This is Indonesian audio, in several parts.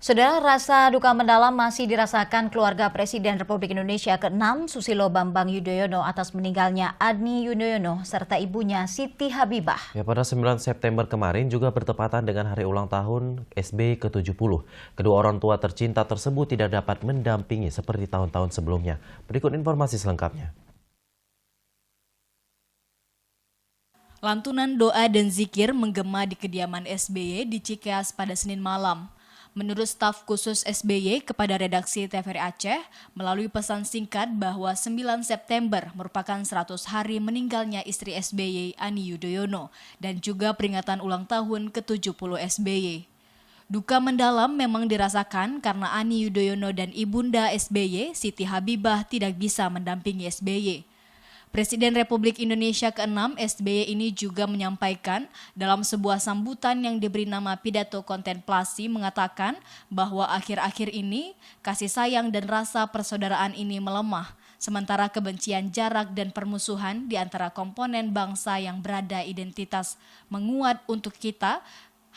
Saudara, rasa duka mendalam masih dirasakan keluarga Presiden Republik Indonesia ke-6 Susilo Bambang Yudhoyono atas meninggalnya Ani Yudhoyono serta ibunya Siti Habibah. Ya, pada 9 September kemarin juga bertepatan dengan hari ulang tahun SBY ke-70. Kedua orang tua tercinta tersebut tidak dapat mendampingi seperti tahun-tahun sebelumnya. Berikut informasi selengkapnya. Lantunan doa dan zikir menggema di kediaman SBY di Cikeas pada Senin malam. Menurut staf khusus SBY kepada redaksi TVRI Aceh, melalui pesan singkat bahwa 9 September merupakan 100 hari meninggalnya istri SBY Ani Yudhoyono dan juga peringatan ulang tahun ke-70 SBY. Duka mendalam memang dirasakan karena Ani Yudhoyono dan ibunda SBY, Siti Habibah, tidak bisa mendampingi SBY. Presiden Republik Indonesia ke-6 SBY ini juga menyampaikan dalam sebuah sambutan yang diberi nama pidato kontemplasi mengatakan bahwa akhir-akhir ini kasih sayang dan rasa persaudaraan ini melemah, sementara kebencian jarak dan permusuhan di antara komponen bangsa yang berada identitas menguat untuk kita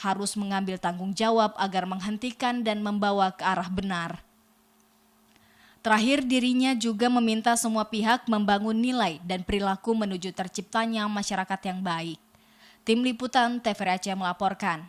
harus mengambil tanggung jawab agar menghentikan dan membawa ke arah benar. Terakhir, dirinya juga meminta semua pihak membangun nilai dan perilaku menuju terciptanya masyarakat yang baik. Tim Liputan TVRI Aceh melaporkan.